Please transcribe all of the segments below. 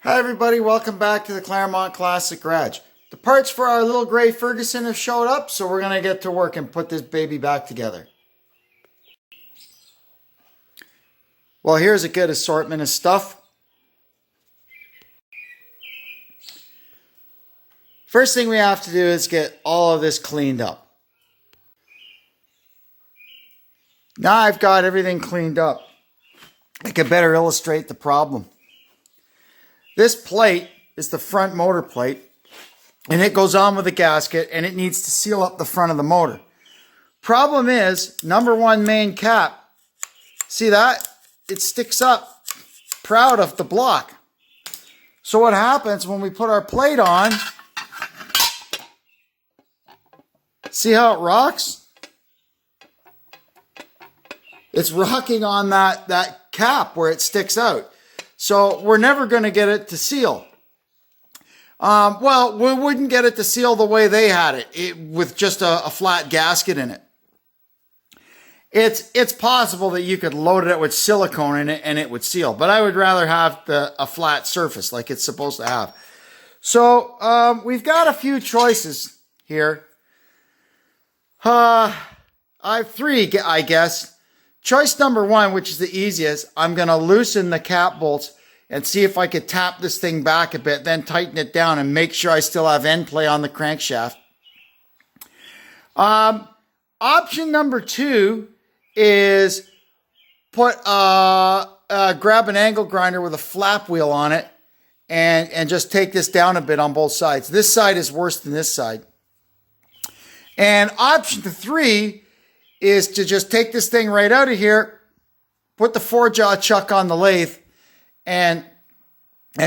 Hi everybody, welcome back to the Claremont Classic Garage. The parts for our little gray Ferguson have showed up, so we're going to get to work and put this baby back together. Well, here's a good assortment of stuff. First thing we have to do is get all of this cleaned up. Now I've got everything cleaned up, I can better illustrate the problem. This plate is the front motor plate, and it goes on with the gasket, and it needs to seal up the front of the motor. Problem is, number one main cap, see that? It sticks up proud of the block. So what happens when we put our plate on, see how it rocks? It's rocking on that cap where it sticks out. So we're never going to get it to seal. Well, we wouldn't get it to seal the way they had it with just a flat gasket in it. It's possible that you could load it with silicone in it and it would seal, but I would rather have a flat surface like it's supposed to have. So we've got a few choices here. I have three, I guess. Choice number one, which is the easiest, I'm going to loosen the cap bolts and see if I could tap this thing back a bit, then tighten it down and make sure I still have end play on the crankshaft. Option number two is grab an angle grinder with a flap wheel on it and just take this down a bit on both sides. This side is worse than this side. And option three is to just take this thing right out of here, put the 4-jaw chuck on the lathe, and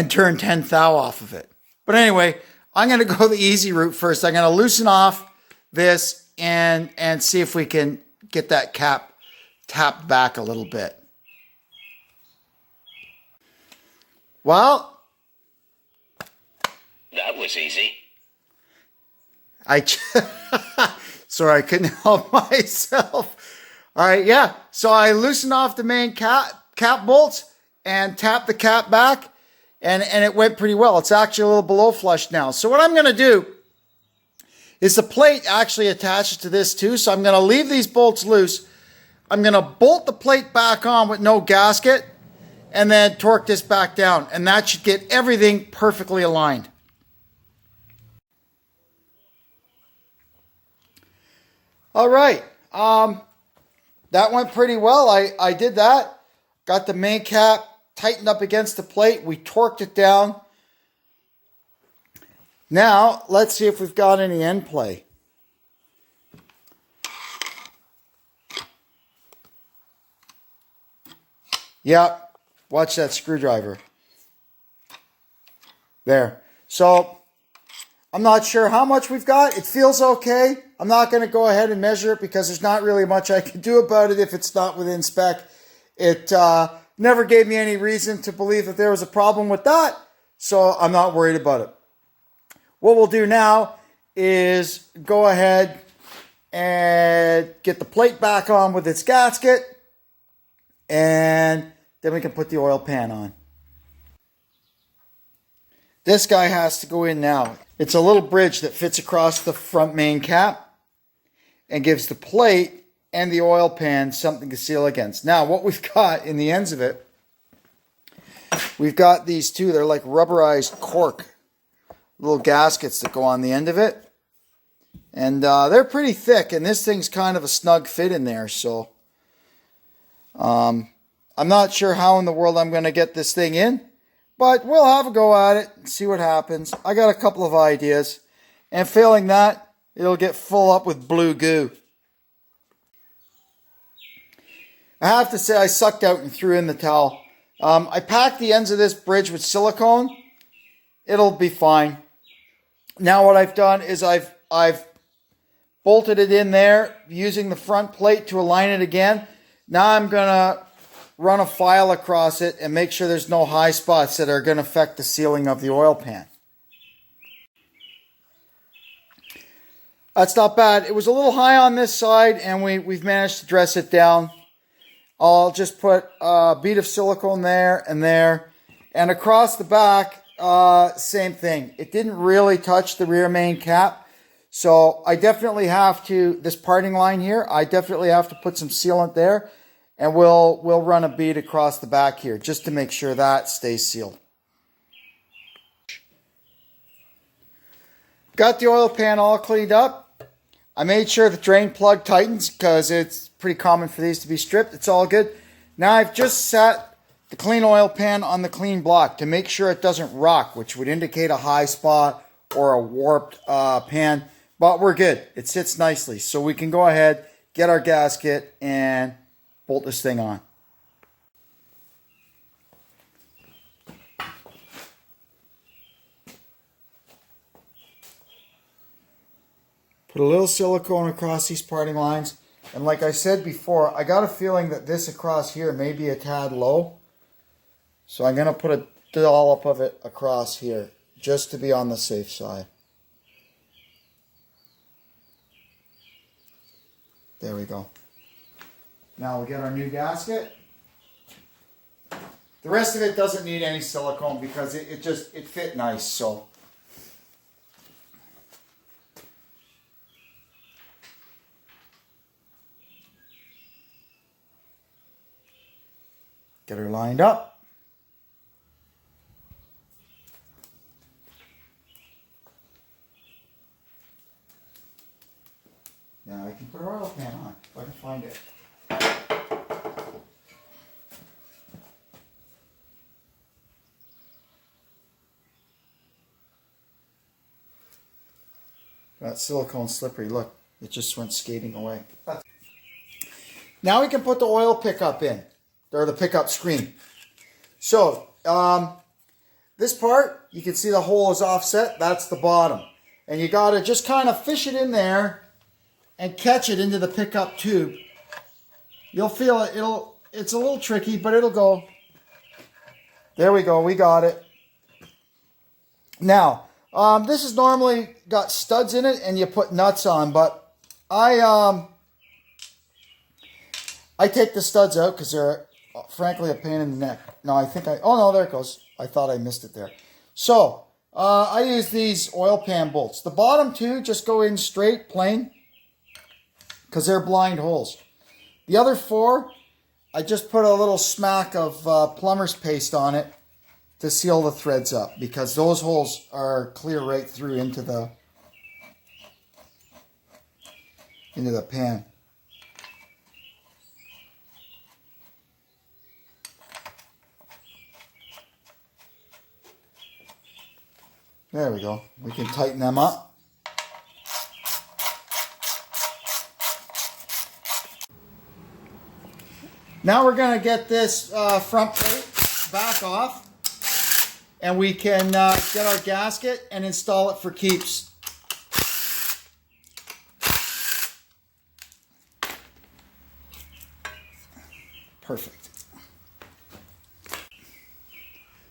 turn 10 thou off of it. But anyway, I'm going to go the easy route first. I'm going to loosen off this and see if we can get that cap tapped back a little bit. Well, that was easy. Sorry, I couldn't help myself. All right, yeah. So I loosened off the main cap bolts and tapped the cap back, and it went pretty well. It's actually a little below flush now. So what I'm going to do is the plate actually attaches to this too. So I'm going to leave these bolts loose. I'm going to bolt the plate back on with no gasket and then torque this back down. And that should get everything perfectly aligned. All right, that went pretty well. I did that. Got the main cap tightened up against the plate. We torqued it down. Now, let's see if we've got any end play. Yep, watch that screwdriver. There. So, I'm not sure how much we've got. It feels okay. I'm not going to go ahead and measure it because there's not really much I can do about it if it's not within spec. It never gave me any reason to believe that there was a problem with that, so I'm not worried about it. What we'll do now is go ahead and get the plate back on with its gasket, and then we can put the oil pan on. This guy has to go in now. It's a little bridge that fits across the front main cap and gives the plate and the oil pan something to seal against. Now, what we've got in the ends of it, we've got these two. They're like rubberized cork, little gaskets that go on the end of it. And they're pretty thick, and this thing's kind of a snug fit in there. So I'm not sure how in the world I'm going to get this thing in. But we'll have a go at it and see what happens. I got a couple of ideas. And failing that, it'll get full up with blue goo. I have to say I sucked out and threw in the towel. I packed the ends of this bridge with silicone. It'll be fine. Now what I've done is I've bolted it in there using the front plate to align it again. Now I'm going to run a file across it and make sure there's no high spots that are going to affect the sealing of the oil pan. That's not bad. It was a little high on this side, and we've managed to dress it down. I'll just put a bead of silicone there, and across the back same thing. It didn't really touch the rear main cap. So I definitely have to, this parting line here, I definitely have to put some sealant there. And we'll run a bead across the back here just to make sure that stays sealed. Got the oil pan all cleaned up. I made sure the drain plug tightens because it's pretty common for these to be stripped. It's all good. Now I've just set the clean oil pan on the clean block to make sure it doesn't rock, which would indicate a high spot or a warped pan. But we're good. It sits nicely. So we can go ahead, get our gasket, and bolt this thing on. Put a little silicone across these parting lines. And like I said before, I got a feeling that this across here may be a tad low. So I'm going to put a dollop of it across here just to be on the safe side. There we go. Now we'll get our new gasket. The rest of it doesn't need any silicone because it fit nice. So get her lined up. Now I can put our oil pan on if I can find it. That silicone slippery, look, it just went skating away. Now we can put the oil pickup in, or the pickup screen. So, this part, you can see the hole is offset, that's the bottom. And you gotta just kind of fish it in there and catch it into the pickup tube. You'll feel it, it's a little tricky, but it'll go. There we go, we got it. Now, this is normally got studs in it and you put nuts on, but I take the studs out because they're frankly a pain in the neck. No, oh no, there it goes. I thought I missed it there. So, I use these oil pan bolts. The bottom two just go in straight, plain, because they're blind holes. The other four, I just put a little smack of plumber's paste on it to seal the threads up, because those holes are clear right through into the pan. There we go. We can tighten them up. Now we're going to get this front plate back off, and we can get our gasket and install it for keeps. Perfect.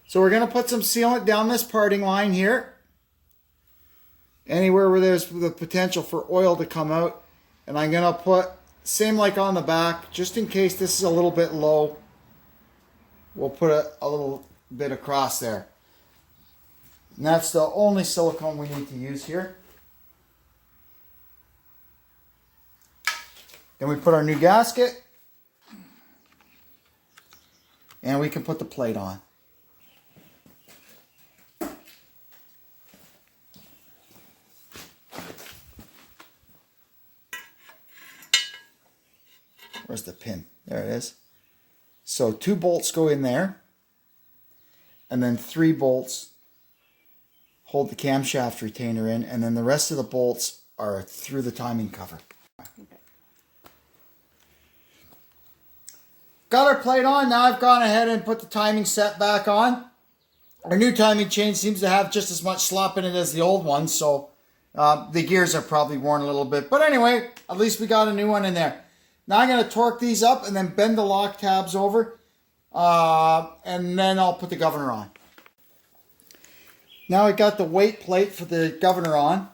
So we're going to put some sealant down this parting line here, anywhere where there's the potential for oil to come out. And I'm going to put, same like on the back, just in case this is a little bit low, we'll put a little bit across there. And that's the only silicone we need to use here. Then we put our new gasket, and we can put the plate on. Where's the pin? There it is. So 2 bolts go in there, and then 3 bolts hold the camshaft retainer in, and then the rest of the bolts are through the timing cover. Got our plate on. Now I've gone ahead and put the timing set back on. Our new timing chain seems to have just as much slop in it as the old one, so the gears are probably worn a little bit. But anyway, at least we got a new one in there. Now I'm going to torque these up and then bend the lock tabs over, and then I'll put the governor on. Now I got the weight plate for the governor on,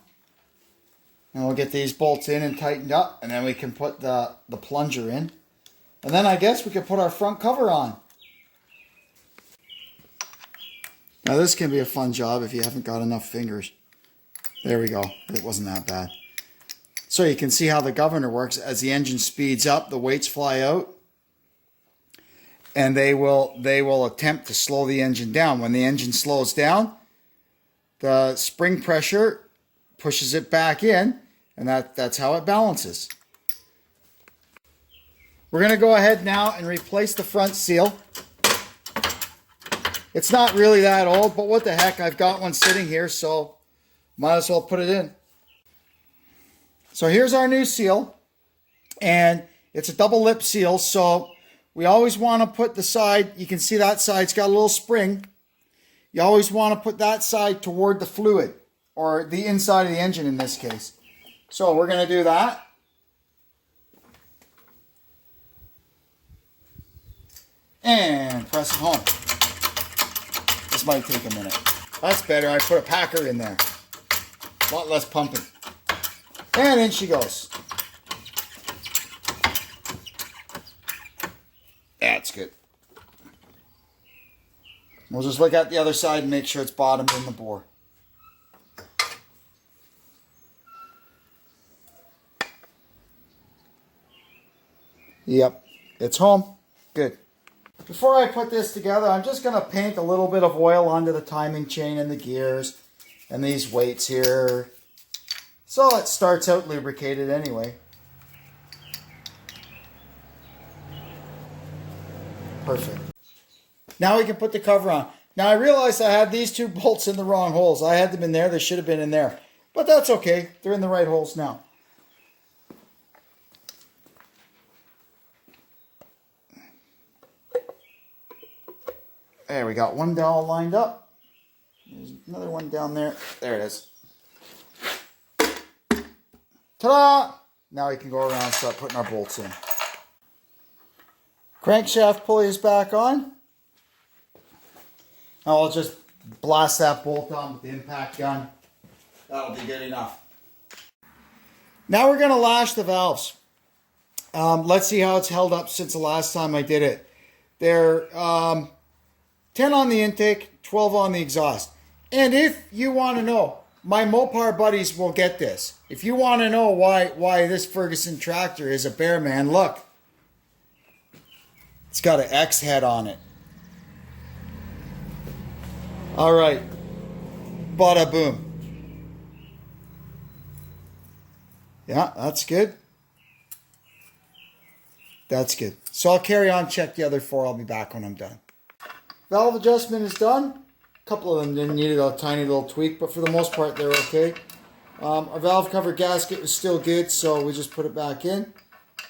and we'll get these bolts in and tightened up, and then we can put the plunger in. And then I guess we can put our front cover on. Now this can be a fun job if you haven't got enough fingers. There we go. It wasn't that bad. So you can see how the governor works. As the engine speeds up, the weights fly out. And they will attempt to slow the engine down. When the engine slows down, the spring pressure pushes it back in, and that's how it balances. We're going to go ahead now and replace the front seal. It's not really that old, but what the heck, I've got one sitting here, so might as well put it in. So here's our new seal, and it's a double lip seal, so we always want to put the side, you can see that side's got a little spring. You always want to put that side toward the fluid, or the inside of the engine in this case. So we're going to do that. And press it home. This might take a minute. That's better. I put a packer in there. A lot less pumping. And in she goes. That's good. We'll just look at the other side and make sure it's bottomed in the bore. Yep, it's home. Good. Before I put this together, I'm just going to paint a little bit of oil onto the timing chain and the gears and these weights here. So it starts out lubricated anyway. Perfect. Now we can put the cover on. Now I realized I had these two bolts in the wrong holes. I had them in there. They should have been in there. But that's okay. They're in the right holes now. There, we got one dowel lined up. There's another one down there. There it is. Ta-da! Now we can go around and start putting our bolts in. Crankshaft pulley is back on. Now I'll just blast that bolt on with the impact gun. That'll be good enough. Now we're going to lash the valves. Let's see how it's held up since the last time I did it. They're 10 on the intake, 12 on the exhaust. And if you want to know, my Mopar buddies will get this. If you want to know why this Ferguson tractor is a bear man, look. It's got an X head on it. All right. Bada boom. Yeah, that's good. That's good. So I'll carry on, check the other four. I'll be back when I'm done. Valve adjustment is done. A couple of them needed a tiny little tweak, but for the most part, they're okay. Our valve cover gasket was still good, so we just put it back in.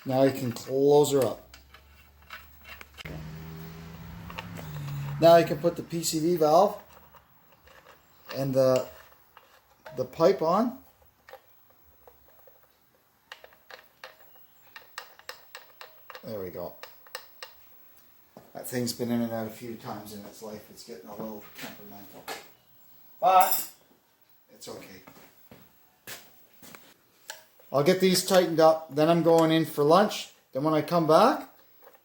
Now you can close her up. Now you can put the PCV valve and the pipe on. There we go. That thing's been in and out a few times in its life. It's getting a little temperamental. But it's okay. I'll get these tightened up. Then I'm going in for lunch. Then when I come back,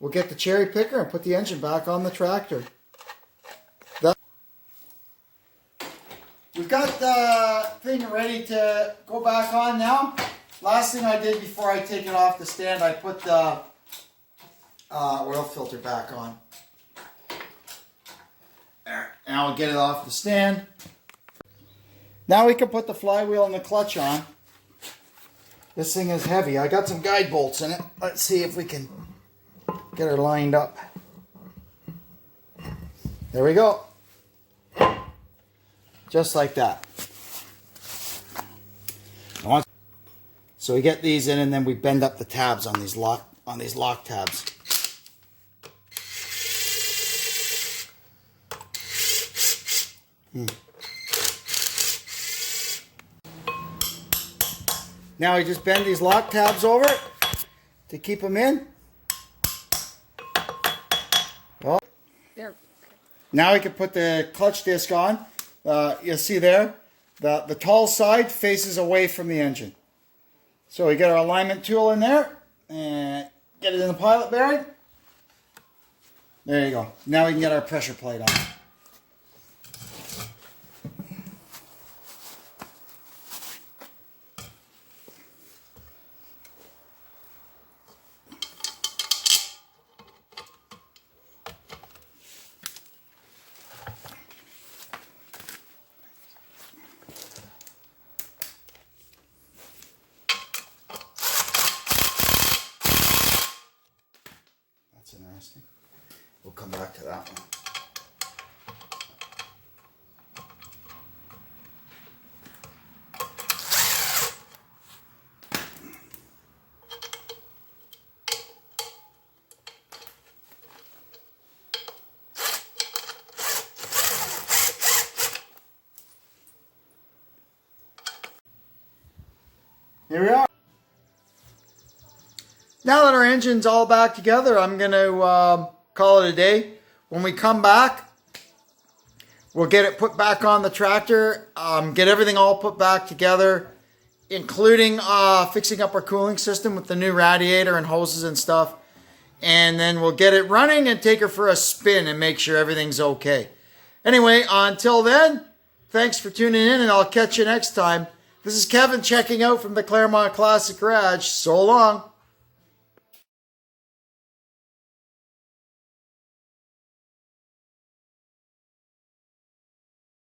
we'll get the cherry picker and put the engine back on the tractor. We've got the thing ready to go back on now. Last thing I did before I take it off the stand, I put the oil filter back on. There. And I'll get it off the stand. Now we can put the flywheel and the clutch on. This thing is heavy. I got some guide bolts in it. Let's see if we can get her lined up. There we go. Just like that. So we get these in and then we bend up the tabs on these lock tabs. Now we just bend these lock tabs over to keep them in. Well, there. Now we can put the clutch disc on. You'll see there, the tall side faces away from the engine. So we get our alignment tool in there and get it in the pilot bearing. There you go. Now we can get our pressure plate on. that one. Here we are. Now that our engine's all back together, I'm going to call it a day. When we come back, we'll get it put back on the tractor, get everything all put back together, including fixing up our cooling system with the new radiator and hoses and stuff. And then we'll get it running and take her for a spin and make sure everything's okay. Anyway, until then, thanks for tuning in, and I'll catch you next time. This is Kevin checking out from the Claremont Classic Garage. So long.